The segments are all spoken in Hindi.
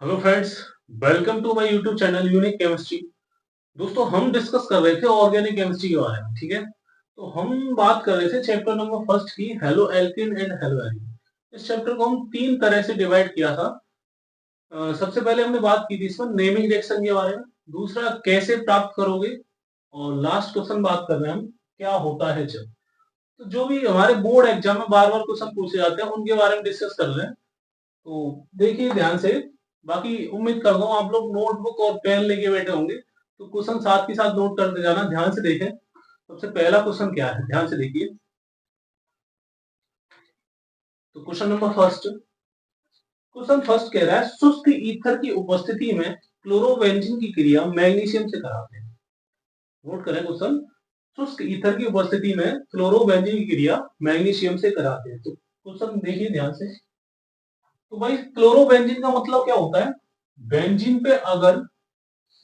Hello friends, welcome to my YouTube channel unique chemistry. दोस्तों, हम डिस्कस कर रहे थे ऑर्गेनिक केमिस्ट्री के बारे में। ठीक है, तो हम बात कर रहे थे चैप्टर नंबर फर्स्ट की, haloalkane and haloalkane. इस चैप्टर को हम तीन तरह से डिवाइड किया था। सबसे पहले हमने बात की थी इसमें नेमिंग रिएक्शन के बारे में, दूसरा कैसे प्राप्त करोगे, और लास्ट क्वेश्चन बात कर रहे हैं हम क्या होता है जब। तो जो भी हमारे बोर्ड एग्जाम में बार बार क्वेश्चन पूछे जाते हैं उनके बारे में डिस्कस कर रहे हैं। तो देखिए ध्यान से। बाकी उम्मीद करता हूँ आप लोग नोटबुक और पेन लेके बैठे होंगे, तो क्वेश्चन साथ के साथ नोट करते जाना। ध्यान से देखें, सबसे पहला क्वेश्चन क्या है, ध्यान से देखिए। तो क्वेश्चन फर्स्ट कह रहा है, शुष्क ईथर की उपस्थिति में क्लोरोबेंजीन की क्रिया मैग्नीशियम से कराते हैं। नोट करें क्वेश्चन, शुष्क ईथर की उपस्थिति में क्लोरोबेंजीन की क्रिया मैग्नीशियम से कराते हैं। तो क्वेश्चन देखिए ध्यान से। तो भाई क्लोरोबेंजीन का मतलब क्या होता है? बेंजीन पे अगर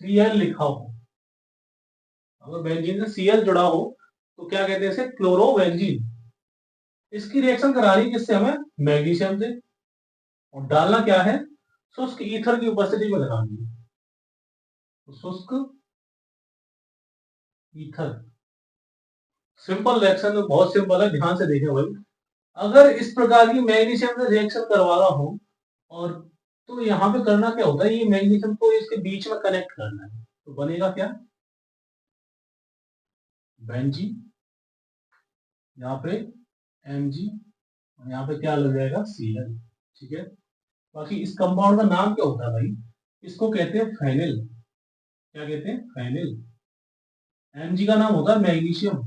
Cl लिखा हो, अगर बेंजीन से Cl जुड़ा हो तो क्या कहते हैं इसे? क्लोरोबेंजीन। इसकी रिएक्शन करा रही है किससे? हमें मैग्नीशियम से। और डालना क्या है? शुष्क ईथर की उपस्थिति में लगानी है। तो शुष्क ईथर, सिंपल रिएक्शन है, बहुत सिंपल है, ध्यान से देखें भाई। अगर इस प्रकार की मैग्नीशियम से रिएक्शन करवाना हो, और तो यहाँ पे करना क्या होता है, ये मैग्नीशियम को इसके बीच में कनेक्ट करना है। तो बनेगा क्या? बेंजीन, यहाँ पे Mg, और यहाँ पे क्या लग जाएगा? Cl। ठीक है, बाकी इस कंपाउंड का नाम क्या होता है भाई? इसको कहते हैं फेनिल। क्या कहते हैं? फेनिल। Mg का नाम होता है मैग्नीशियम,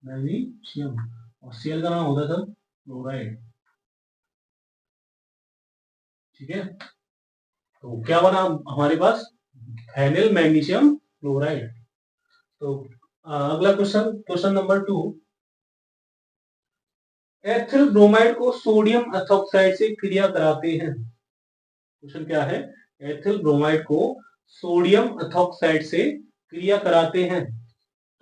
मैग्नीशियम। और Cl का नाम होता है सर क्लोराइड। ठीक है, तो क्या बना हमारे पास? Phenyl magnesium chloride. तो अगला question, question number 2। Ethyl bromide को सोडियम एथोक्साइड से क्रिया कराते हैं। क्वेश्चन क्या है? एथिल ब्रोमाइड को सोडियम एथोक्साइड से क्रिया कराते हैं।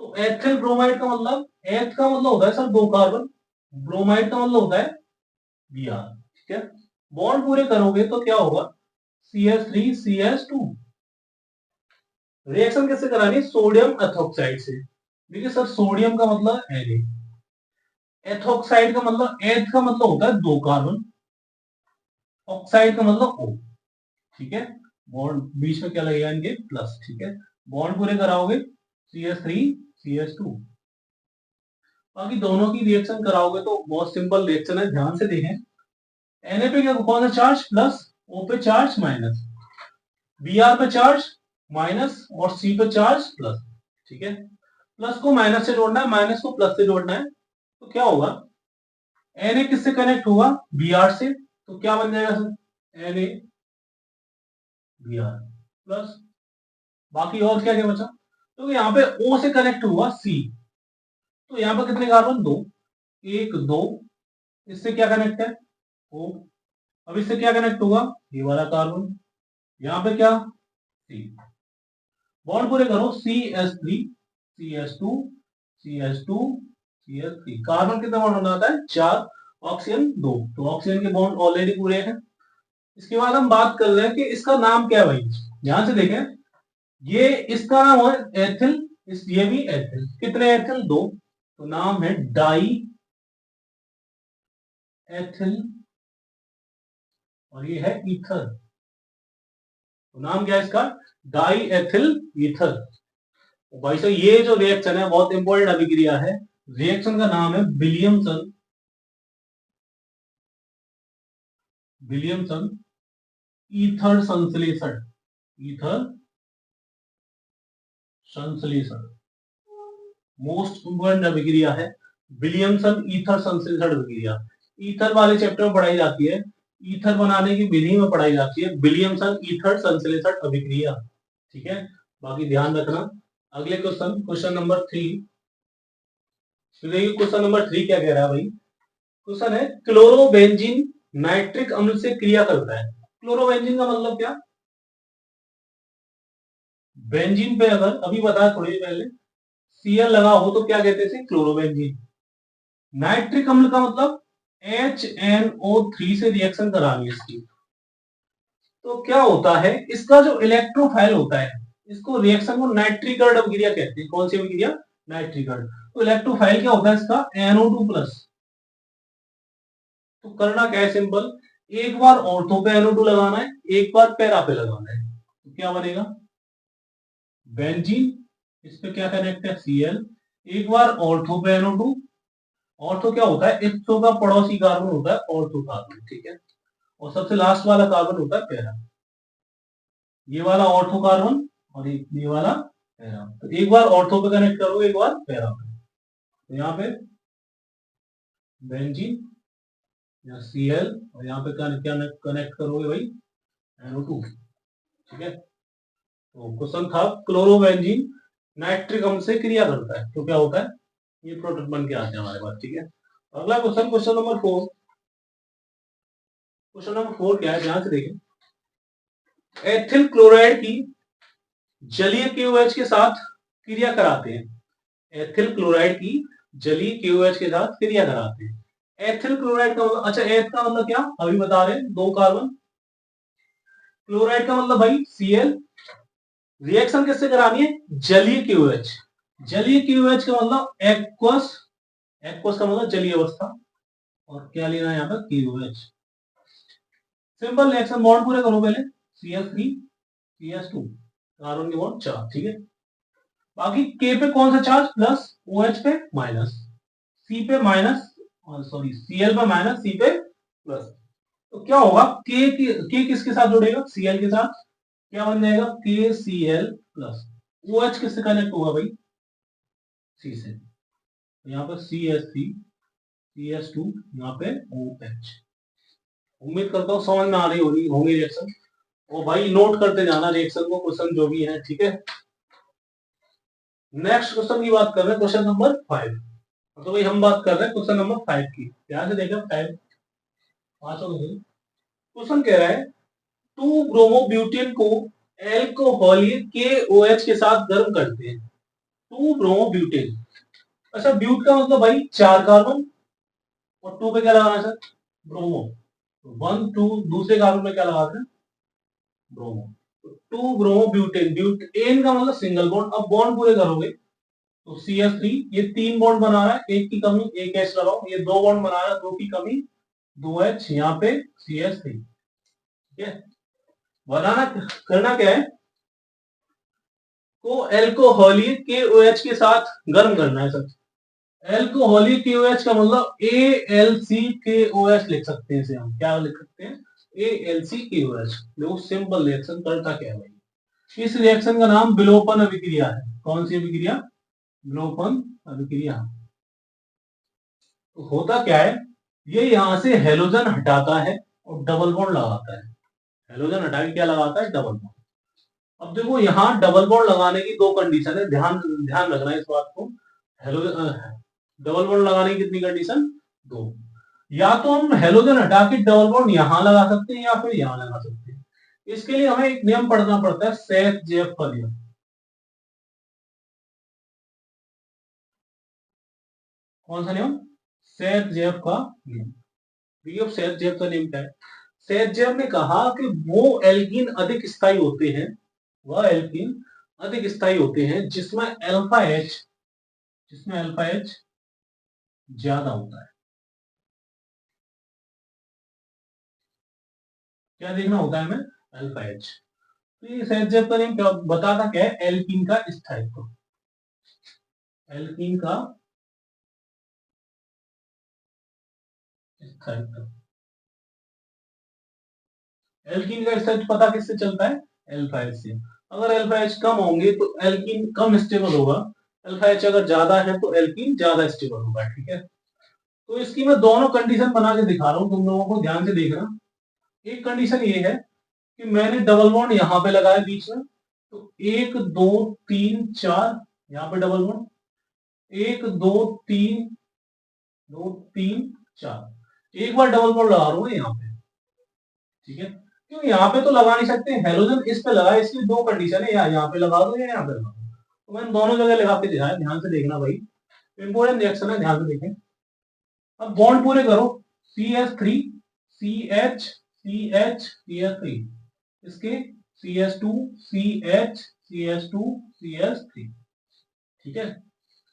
तो एथिल ब्रोमाइड का मतलब, एथ का मतलब होता है सर दो कार्बन, ब्रोमाइड का मतलब होता है Br। ठीक है, बॉन्ड पूरे करोगे तो क्या होगा? CH3CH2। रिएक्शन कैसे करानी है? सोडियम एथोक्साइड से। देखिए सर, सोडियम का मतलब Na, एथोक्साइड का मतलब, एथ का मतलब होता है दो कार्बन, ऑक्साइड का मतलब O। ठीक है, बॉन्ड बीच में क्या लगेगा इनके? प्लस। ठीक है, बॉन्ड पूरे कराओगे CH3CH2। बाकी दोनों की रिएक्शन कराओगे तो बहुत सिंपल रिएक्शन है, ध्यान से देखें। Na पे क्या, कौन सा चार्ज? प्लस, O पे चार्ज माइनस, Br पे चार्ज माइनस, और C पे चार्ज प्लस। ठीक है, प्लस को माइनस से जोड़ना है, माइनस को प्लस से जोड़ना है। तो क्या होगा? Na किससे कनेक्ट होगा? Br से। तो क्या बन जाएगा सर? Na Br प्लस, बाकी और क्या क्या बचा? तो यहाँ पे O से कनेक्ट हुआ C, तो यहाँ पर कितने कार्बन? दो, एक दो। इससे क्या कनेक्ट है? O। अब इससे क्या कनेक्ट होगा? ये वाला कार्बन। यहाँ पे क्या? C। बॉन्ड पूरे करो, CH3 CH2 CH2 CH3। Carbon कितना बॉन्ड बनाता है? चार, ऑक्सीजन दो। तो ऑक्सीजन के बॉन्ड ऑलरेडी पूरे हैं। इसके बाद हम बात कर रहे हैं कि इसका नाम क्या है भाई। ध्यान से देखें, ये इसका नाम है एथिल, ये भी एथिल। कितने एथिल? दो। तो नाम है डाई एथिल, और ये है ईथर। तो नाम क्या है इसका? Die ethyl ether. भाई साहब, ये जो रिएक्शन है बहुत इंपॉर्टेंट अभिक्रिया है। रिएक्शन का नाम है विलियमसन, विलियमसन ईथर संश्लेषण, ईथर संश्लेषण। मोस्ट इंपॉर्टेंट अभिक्रिया है विलियमसन ईथर संश्लेषण अभिक्रिया। ईथर वाले चैप्टर में पढ़ाई जाती है, ईथर बनाने की विधि में पढ़ाई जाती है विलियमसन ईथर संश्लेषण अभिक्रिया। ठीक है, बाकी ध्यान रखना। अगले क्वेश्चन, क्वेश्चन नंबर 3। देखिए क्वेश्चन नंबर 3 क्या कह रहा है भाई। क्वेश्चन है, क्लोरोबेंजीन नाइट्रिक अम्ल से क्रिया करता है। क्लोरोबेंजीन का मतलब क्या? बेंजीन पे अगर, अभी बताया थोड़ी देर पहले, Cl लगा हो तो क्या कहते हैं? क्लोरोबेंजीन। नाइट्रिक अम्ल का मतलब HNO3 से रिएक्शन करानी है इसकी, तो क्या होता है, इसका जो इलेक्ट्रोफाइल होता है, इसको रिएक्शन को नाइट्रीकरण अभिक्रिया कहते हैं। कौन सी अभिक्रिया? नाइट्रीकरण। तो इलेक्ट्रोफाइल क्या होता है इसका? NO2 plus. तो करना क्या है? सिंपल, एक बार ऑर्थो पे NO2 लगाना है, एक बार पैरा पे लगाना है। तो क्या बनेगा? बेंजीन। इस पे क्या कनेक्ट है? Cl। एक बार ऑर्थो पे NO2। ऑर्थो क्या होता है? इसो का पड़ोसी कार्बन होता है ऑर्थो कार्बन, ठीक है। और सबसे लास्ट वाला कार्बन होता है पैरा। ये वाला ऑर्थो कार्बन और ये वाला पैरा। तो एक बार ऑर्थो पे कनेक्ट करो, एक बार पैरा पे। तो यहाँ पे बेंजीन या Cl, और यहाँ पे क्या कनेक्ट करोगे भाई? NO2, ठीक है। तो क्वेश्चन था क्लोरोबेंजीन नाइट्रिक अम्ल से क्रिया करता है तो क्या होता है? ये प्रोडक्ट बन के आते हैं हमारे पास, ठीक है। अगला question, question number 4। Question number 4 क्या है? ध्यान से देखें। एथिल क्लोराइड की जलीय KOH के साथ क्रिया कराते हैं। एथिल क्लोराइड की जलीय KOH के साथ क्रिया कराते हैं। एथिल क्लोराइड का मतलब, अच्छा एथ का मतलब क्या अभी बता रहे हैं? 2 कार्बन। क्लोराइड का मतलब भाई Cl। रिएक्शन किससे करानी है? जलीय KOH। जलीय KOH का मतलब एक्वस। एक्वस का मतलब जलीय अवस्था। और क्या लेना है यहाँ पर? KOH। सिंपल रिएक्शन, बॉन्ड पूरे करो पहले। CH3 CH2, कार्बन के बॉन्ड 4, ठीक है। बाकी K पे कौन सा चार्ज? प्लस, OH पे माइनस, C पे माइनस, सॉरी Cl पे माइनस, C पे प्लस। तो क्या होगा? K किसके साथ जुड़ेगा? Cl के साथ। क्या बन जाएगा? KCl plus. OH किससे कनेक्ट होगा भाई? C से। तो यहाँ पर CH3 CH2, यहाँ पे OH। उम्मीद करता हूँ समझ में आ रही होगी रिएक्शन। और भाई नोट करते जाना रिएक्शन को, क्वेश्चन जो भी है, ठीक है। नेक्स्ट क्वेश्चन की बात कर रहे हैं, क्वेश्चन नंबर 5। तो भाई हम बात कर रहे हैं क्वेश्चन नंबर 5 की। ध्यान से देखो 5 क्वेश्चन कह रहा है 2 ब्रोमोब्यूटेन को एल्कोहलिक KOH के साथ गर्म करते हैं। 2 ब्रोमोब्यूटेन। अच्छा ब्यूट का मतलब भाई 4 कार्बन, और 2 पे क्या लगाना सर? ब्रोमो। 1 2, दूसरे कार्बन में क्या लगाते हैं? ब्रोमो। 2 ब्रोमोब्यूटेन। ब्यूटेन का मतलब सिंगल बॉन्ड। अब बॉन्ड पूरे करोगे तो CH3, ये 3 बॉन्ड बना रहा है, एक की कमी, एक H लगाओ। ये 2 बॉन्ड बना रहा है, 2 की कमी, 2H, यहाँ पे CH3, ठीक है। बनाना, करना क्या है? को एल्कोहलिक KOH के साथ गर्म करना है सर। एल्कोहलिक KOH का मतलब AlCKOH लिख सकते हैं इसे हम। क्या लिख सकते हैं? AlCKOH। देखो सिंपल रिएक्शन करता क्या है भाई? इस रिएक्शन का नाम विलोपन अभिक्रिया है। कौन सी अभिक्रिया? विलोपन अभिक्रिया। तो होता क्या है? ये यहां से हेलोजन हटाता है और डबल बॉन्ड लगाता है। हेलोजन हटा के क्या लगाता है? Double bond. अब देखो यहाँ डबल बॉन्ड लगाने की 2 कंडीशन है, ध्यान ध्यान रखना है इस बात को। हेलोजन, डबल बॉन्ड लगाने की कितनी कंडीशन? 2। या तो हम हेलोजन हटा के डबल बॉन्ड यहां लगा सकते हैं, या फिर यहां लगा सकते हैं। इसके लिए हमें एक नियम पढ़ना पड़ता है, सेथ-जेफ का नियम। कौन सा नियम? सेथ-जेफ का नियम। सेथ-जेफ का नियम क्या है? सेथ-जेफ ने कहा कि वो एल्कीन अधिक स्थायी होते हैं, वह एल्कीन अधिक स्थायी होते हैं जिसमें अल्फा एच, जिसमें अल्फा एच ज्यादा होता है। क्या देखना होता है हमें? Alpha H. तो ये सेथ-जेफ का नियम क्या बताता? क्या है? एल्कीन का स्थायित्व। एल्कीन का स्थायित्व। एल्कीन का स्थायित्व पता किससे चलता है? अल्फा एच से। अगर अल्फा एच कम होंगे तो एल्कीन कम स्टेबल होगा, अल्फा एच अगर ज्यादा है तो एल्कीन ज्यादा स्टेबल होगा, ठीक है। तो इसकी मैं दोनों कंडीशन बना के दिखा रहा हूं, तुम लोगों को ध्यान से देखना। एक कंडीशन ये है कि मैंने डबल बॉन्ड यहाँ पे लगाया बीच में, तो 1 2 3 4, यहाँ पे डबल बॉन्ड, 1 2 3 2 3 4। एक बार डबल बॉन्ड लगा रहा हूँ यहाँ पे, ठीक है। क्यों यहाँ पे तो लगा नहीं सकते, हेलोजन इस पे लगा है, इसलिए 2 कंडीशन है, या यहाँ पे लगा दो या यहाँ पे लगा दो। तो मैंने दोनों जगह लगा के दिखाया, ध्यान से देखना भाई, इंपोर्टेंट रिएक्शन है, ध्यान से देखें। अब बॉन्ड पूरे करो, CH3 CH CH CH3, इसके CH2 CH CH2 CH3। ठीक है,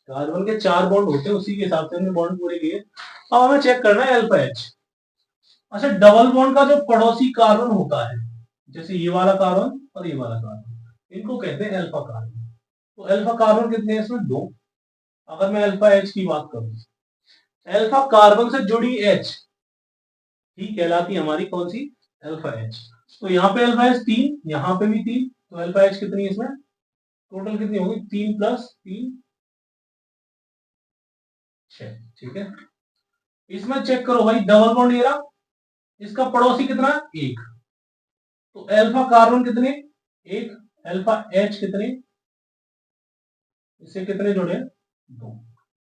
कार्बन के 4 बॉन्ड होते हैं, उसी के हिसाब से हमने बॉन्ड पूरे किए। अब हमें चेक करना है अल्फा एच। अच्छा, डबल बॉन्ड का जो पड़ोसी कार्बन होता है, जैसे ये वाला कार्बन और ये वाला कार्बन, इनको कहते हैं अल्फा कार्बन। तो अल्फा कार्बन कितने हैं इसमें? 2। अगर मैं अल्फा एच की बात करूं, अल्फा कार्बन से जुड़ी एच ही कहलाती है हमारी कौन सी? Alpha H. तो यहाँ पे अल्फा एच 3, यहाँ पे भी 3, तो अल्फा एच कितनी है इसमें? टोटल कितनी होगी? 3 + 3 6। ठीक है, इसमें चेक करो भाई, डबल बॉन्ड ये रहा, इसका पड़ोसी कितना? 1। तो अल्फा कार्बन कितने? 1। अल्फा एच कितने? इससे कितने जुड़े? 2।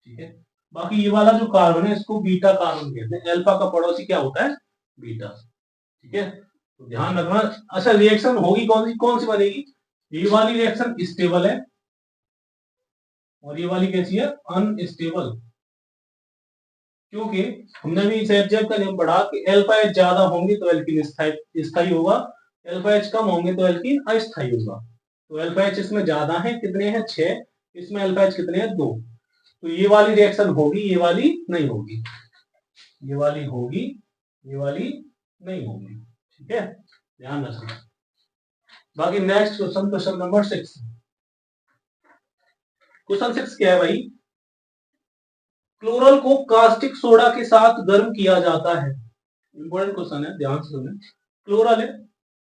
ठीक है, बाकी ये वाला जो कार्बन है इसको बीटा कार्बन कहते हैं। अल्फा का पड़ोसी क्या होता है? बीटा। ठीक है, तो ध्यान रखना। अच्छा, रिएक्शन होगी कौन सी बनेगी? ये वाली रिएक्शन स्टेबल है और ये वाली कैसी है? अनस्टेबल। क्योंकि हमने भी इस एचजेफ का नियम पढ़ा कि अल्फा एच ज्यादा होंगे तो एल्कीन स्थायी होगा, अल्फा एच कम होंगे तो एल्कीन अस्थायी होगा। तो अल्फा एच इसमें ज्यादा है, कितने हैं? 6। इसमें अल्फा एच कितने हैं? 2। तो ये वाली रिएक्शन होगी, ये वाली नहीं होगी। ये वाली होगी, ये वाली नहीं होगी। ठीक है, ध्यान रखना। बाकी next question, question number 6। Question 6 क्या है भाई? क्लोरल को कास्टिक सोडा के साथ गर्म किया जाता है। इंपॉर्टेंट क्वेश्चन है, ध्यान से सुने। क्लोरल है,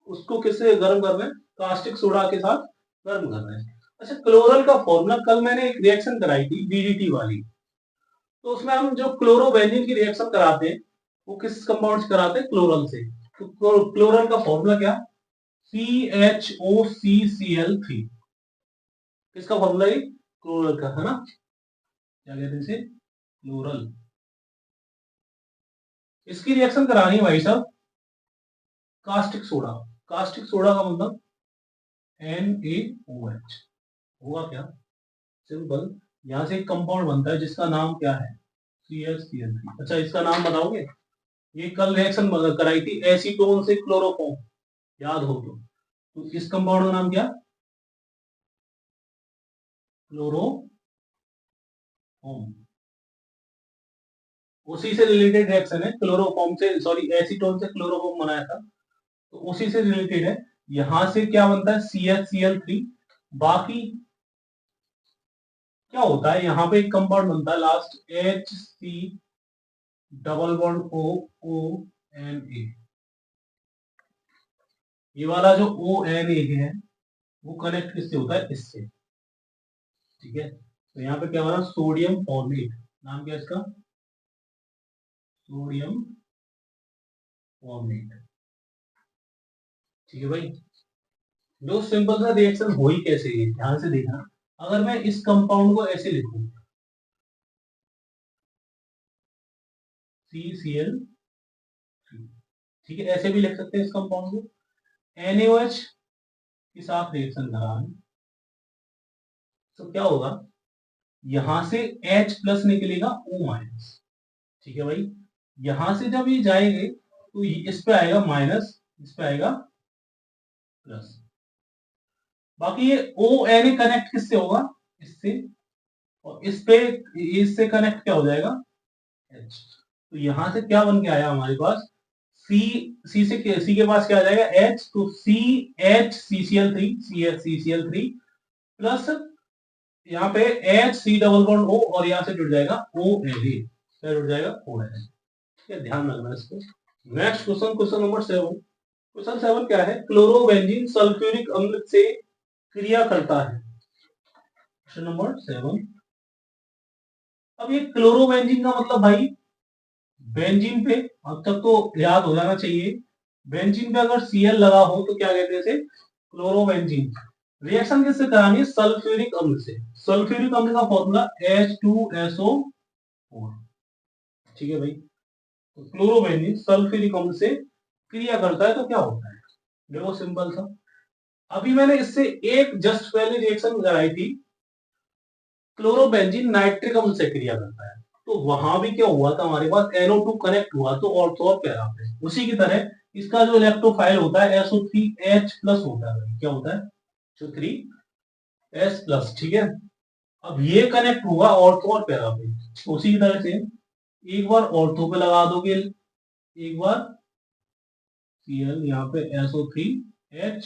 उसको किससे गर्म कर रहे हैं? कास्टिक सोडा के साथ गर्म कर रहे हैं। अच्छा, क्लोरल का फॉर्मूला, कल मैंने एक रिएक्शन कराई थी बीडीटी वाली, तो उसमें हम जो क्लोरोबेंजीन की रिएक्शन कराते हैं वो किस कंपाउंड से कराते हैं? क्लोरल से। तो क्लोरल का फॉर्मूला क्या? CHOCCl3। किसका फॉर्मूला है? क्लोरल का, है ना? क्या कहते हैं इसे? क्लोरल। इसकी रिएक्शन करानी है भाई साहब कास्टिक सोडा। कास्टिक सोडा का मतलब NaOH। होगा क्या? सिंपल, यहां से एक कंपाउंड बनता है जिसका नाम क्या है? CHCl3। अच्छा, इसका नाम बताओगे? ये कल रिएक्शन कराई थी एसीटोन से क्लोरोफॉर्म, याद हो तो इस कंपाउंड का नाम क्या? क्लोरोफॉर्म। उसी से रिलेटेड रिएक्शन है, क्लोरोफॉर्म से, सॉरी एसीटोन से क्लोरोफॉर्म बनाया था, तो उसी से रिलेटेड है। यहां से क्या बनता है? CHCl3। बाकी क्या होता है, यहाँ पे एक कंपाउंड बनता है last HC double bond ONA। ये वाला जो ONA है वो कनेक्ट किससे होता है? इससे। ठीक है, तो यहाँ पे क्या बना? Sodium format. नाम क्या है इसका? Sodium format. ठीक है भाई, जो सिंपल सा रिएक्शन हो ही कैसे है, ध्यान से देखना। अगर मैं इस कंपाउंड को ऐसे लिखूं, CCl, ठीक है, ऐसे भी लिख सकते हैं इस कंपाउंड को। NaOH के साथ रिएक्शन करा है तो क्या होगा? यहां से H+ निकलेगा O-। ठीक है भाई, यहां से जब ये जाएंगे तो इस पे आएगा माइनस, इस पे आएगा प्लस। बाकी ये ONA कनेक्ट किससे होगा? इससे, और इस पे, इससे कनेक्ट क्या हो जाएगा? H। तो यहां से क्या बन के आया हमारे पास? सी के पास क्या आ जाएगा? H। तो CHCCl3, CHCCl3 प्लस यहाँ पे HC डबल बॉन्ड O, और यहाँ से जुड़ जाएगा ONA। क्या जुड़ जाएगा? ONA। ठीक है, ध्यान रखना इसको। Next question, question number 7। Question 7 क्या है? क्लोरोबेंजीन सल्फ्यूरिक अम्ल से क्रिया करता है। Question number 7। अब ये क्लोरोबेंजीन का मतलब भाई, बेंजीन पे अब तक तो याद हो जाना चाहिए, बेंजीन पे अगर Cl लगा हो तो क्या कहते हैं इसे? क्लोरोबेंजीन। रिएक्शन किससे करानी है? सल्फ्यूरिक अम्ल से। सल्फ्यूरिक अम्ल का फॉर्मूला H2SO4। ठीक है भाई, तो क्लोरोबेंजीन सल्फ्यूरिक अम्ल से क्रिया करता है तो क्या होता है? देखो सिंपल सा, अभी मैंने इससे एक जस्ट पहले रिएक्शन कराई थी, क्लोरोबेंजीन नाइट्रिक अम्ल से क्रिया करता है। तो वहां भी क्या हुआ था, हमारे पास NO2 कनेक्ट हुआ तो ऑर्थो और पैरा पे। उसी की तरह इसका जो इलेक्ट्रोफाइल होता है SO3H+ होता है। क्या होता है? SO3H+, ठीक है। अब ये कनेक्ट हुआ ऑर्थो और पैरा पे। उसी की तरह से एक बार ऑर्थो पे लगा दोगे, एक बार Cl, यहाँ पे SO3H+,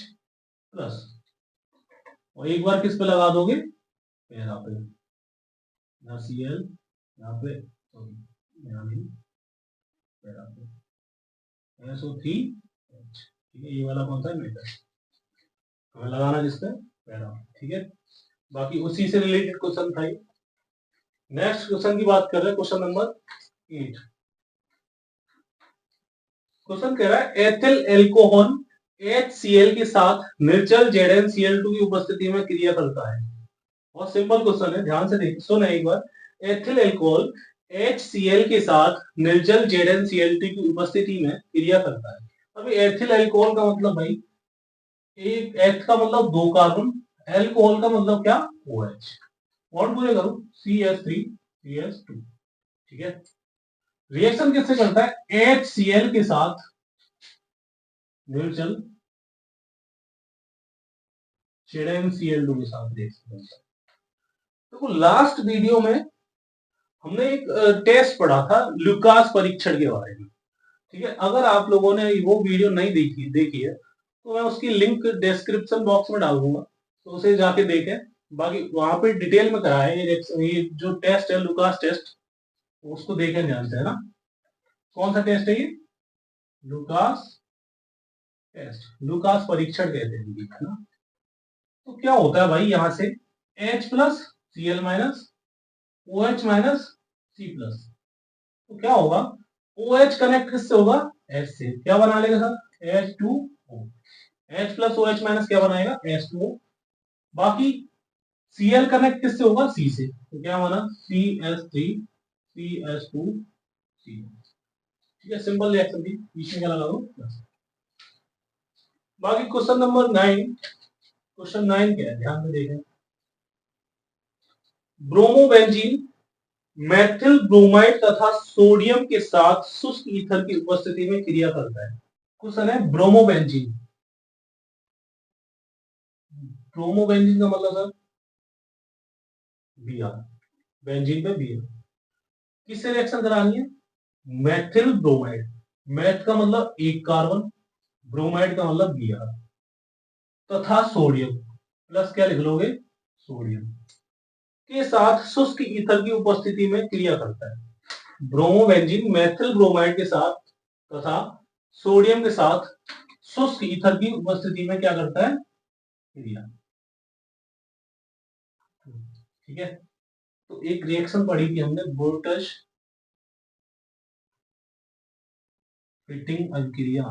और एक बार किस पे लगा दोगे? पैरा पे। यहाँ Cl, यहाँ पे यहाँ नहीं, पैरा पे SO3H, ठीक है। ये वाला कौन सा है? मेटल। हमें लगाना किस पे? पैरा, ठीक है। बाकी उसी से रिलेटेड क्वेश्चन था ये। नेक्स्ट क्वेश्चन की बात कर रहे हैं, क्वेश्चन नंबर 8। क्वेश्चन कह रहा है एथिल एल्कोहल HCl के साथ निर्जल ZnCl2 की उपस्थिति में क्रिया करता है। बहुत सिंपल क्वेश्चन है, ध्यान से देखिए, सुनो एक बार। एथिल एल्कोहल HCl के साथ निर्जल ZnCl2 की उपस्थिति में क्रिया करता है। अभी एथिल एल्कोहल का मतलब भाई, एक एथ का मतलब 2 कार्बन, एल्कोहल का मतलब क्या? OH। और पूरे करो CH3CH2, ठीक है। रिएक्शन किससे करता है? HCl के साथ निर्जल ZnCl2 के साथ रिएक्शन करता है। देखो लास्ट वीडियो में हमने एक टेस्ट पढ़ा था लुकास परीक्षण के बारे में, ठीक है। अगर आप लोगों ने वो वीडियो नहीं देखी है तो मैं उसकी लिंक डिस्क्रिप्शन बॉक्स में डाल दूंगा, तो उसे जाके देखें। बाकी वहां पे डिटेल में करा है ये जो टेस्ट है लुकास टेस्ट, उसको देखें ध्यान से, है ना। कौन सा टेस्ट है ये? लुकास टेस्ट, लुकास परीक्षण कहते हैं, है ना। तो क्या होता है भाई, यहां से H+Cl- OH - C+, तो क्या होगा? OH कनेक्ट किससे होगा? H से। क्या बना लेगा सर? H2O। H+OH- क्या बनाएगा? H2O। बाकी Cl कनेक्ट किससे होगा? C से, तो क्या बना? CH3CH2C। ठीक है, सिंपल रिएक्शन थी, बीच में क्या लगा दो प्लस। बाकी क्वेश्चन नंबर 9, क्वेश्चन 9 क्या है, ध्यान से देखें। ब्रोमोबेंजीन मेथिल ब्रोमाइड तथा सोडियम के साथ शुष्क ईथर की उपस्थिति में क्रिया करता है। क्वेश्चन है ब्रोमोबेंजीन। ब्रोमोबेंजीन का मतलब सर Br, बेंजीन पे Br। किससे रिएक्शन करानी है? Methyl bromide. मैथ का मतलब एक कार्बन, ब्रोमाइड का मतलब Br, तथा सोडियम, प्लस क्या लिख लोगे? सोडियम के साथ शुष्क ईथर की उपस्थिति में क्रिया करता है। ब्रोमोबेंजीन मेथिल ब्रोमाइड के साथ तथा सोडियम के साथ शुष्क ईथर की उपस्थिति में क्या करता है? क्रिया, ठीक है। तो एक रिएक्शन पढ़ी थी हमने, वोल्टज फिटिंग अभिक्रिया।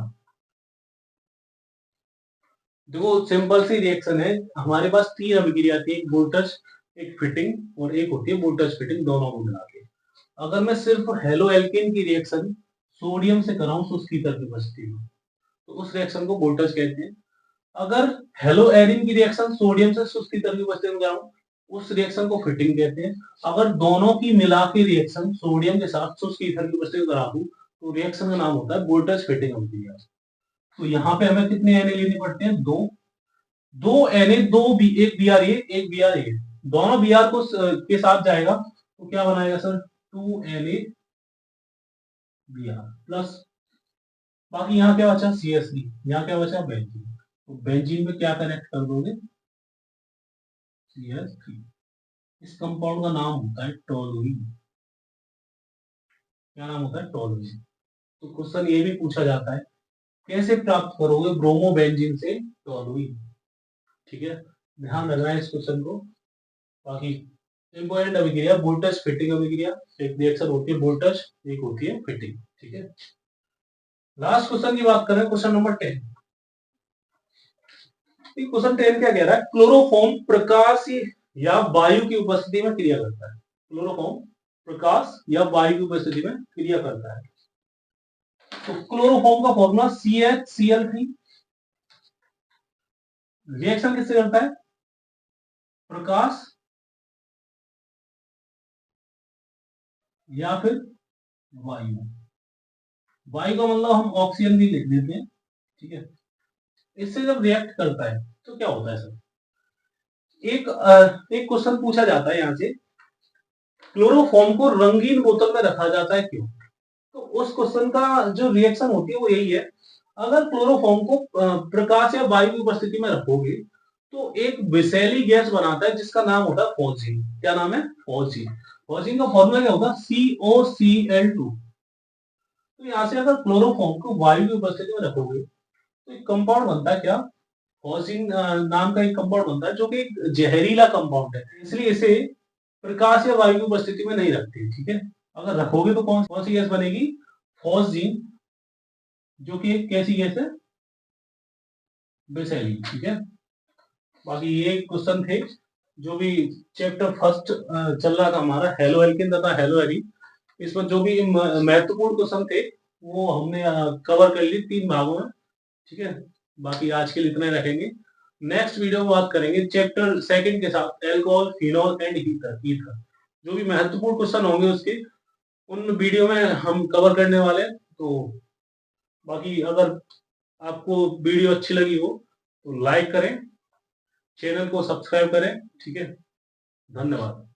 देखो सिंपल सी रिएक्शन है, हमारे पास 3 अभिक्रिया थी, एक वोल्टज, एक फिटिंग और एक होती है वोल्टज फिटिंग, दोनों को मिला के। अगर मैं सिर्फ हेलो एल्केन की रिएक्शन सोडियम से कराऊं तो उसकी तरफ उपस्थिति में, तो उस रिएक्शन को वोल्टज कहते हैं। अगर हेलो एरिन की रिएक्शन सोडियम से शुष्क ईथर की उपस्थिति में कराऊं, उस रिएक्शन को फिटिंग कहते हैं। अगर दोनों की मिला के रिएक्शन सोडियम के साथ शुष्क ईथर की उपस्थिति में करा दूं, तो रिएक्शन का नाम होता है वोल्टज फिटिंग अभिक्रिया। तो यहाँ पे हमें कितने एन लेने पड़ते हैं? दो। दो Na, दो बी, एक Br ए, एक Br ए, दोनों Br को के साथ जाएगा तो क्या बनाएगा सर? 2Na Br प्लस, बाकी यहाँ क्या बचा? CH3, यहाँ क्या बचा? बेंजीन। तो बेंजीन में क्या कनेक्ट कर दोगे? CH3। इस कंपाउंड का नाम होता है टोलुइन। क्या नाम होता है? टोलुइन। तो क्वेश्चन ये भी पूछा जाता है, कैसे प्राप्त करोगे ब्रोमोबेंजीन से टोलुइन, ठीक है। ध्यान रखना है इस क्वेश्चन को। बाकी इंपॉर्टेंट अभिक्रिया वोल्टेज फिटिंग अभिक्रिया, एक रिएक्शन होती है वोल्टेज, एक होती है फिटिंग, ठीक है। लास्ट क्वेश्चन की बात करें, क्वेश्चन नंबर 10। क्वेश्चन 10 क्या कह रहा है? क्लोरोफॉर्म प्रकाश या वायु की उपस्थिति में क्रिया करता है। क्लोरोफॉर्म प्रकाश या वायु की उपस्थिति में क्रिया करता है। तो क्लोरोफॉर्म का फॉर्मूला CHCl3। रिएक्शन किससे करता है? प्रकाश या फिर वायु। वायु का मतलब हम ऑक्सीजन भी लिख देते हैं, ठीक है। इससे जब रिएक्ट करता है तो क्या होता है सर, एक क्वेश्चन पूछा जाता है यहाँ से, क्लोरोफॉर्म को रंगीन बोतल में रखा जाता है क्यों? तो उस क्वेश्चन का जो रिएक्शन होती है वो यही है, अगर क्लोरोफॉर्म को प्रकाश या वायु की उपस्थिति में रखोगे तो एक विषैली गैस बनाता है जिसका नाम होता है फॉस्जीन। क्या नाम है? फॉस्जीन। फॉस्जीन का फॉर्मूला क्या होगा? COCl2। तो यहाँ से अगर क्लोरोफॉर्म को वायु की उपस्थिति में रखोगे तो एक कंपाउंड बनता है, क्या? फॉस्जीन नाम का एक कंपाउंड बनता है जो कि एक जहरीला कंपाउंड है, इसलिए इसे प्रकाश या वायु की उपस्थिति में नहीं रखते, ठीक है। अगर रखोगे तो कौन सी गैस बनेगी? फॉस्जीन, जो कि एक कैसी गैस है? विषैली, ठीक है। बाकी ये क्वेश्चन थे जो भी चैप्टर फर्स्ट चल रहा था हमारा, हेलो एल्किन तथा हेलो एरीन, इसमें जो भी महत्वपूर्ण क्वेश्चन थे वो हमने कवर कर ली 3 भागों में, ठीक है। बाकी आज के लिए इतना ही रखेंगे। नेक्स्ट वीडियो में बात करेंगे चैप्टर सेकंड के साथ, alcohol, phenol and ether. Ether जो भी महत्वपूर्ण क्वेश्चन होंगे उसके, उन वीडियो में हम कवर करने वाले हैं। तो बाकी अगर आपको वीडियो अच्छी लगी हो तो लाइक करें, चैनल को सब्सक्राइब करें, ठीक है। धन्यवाद।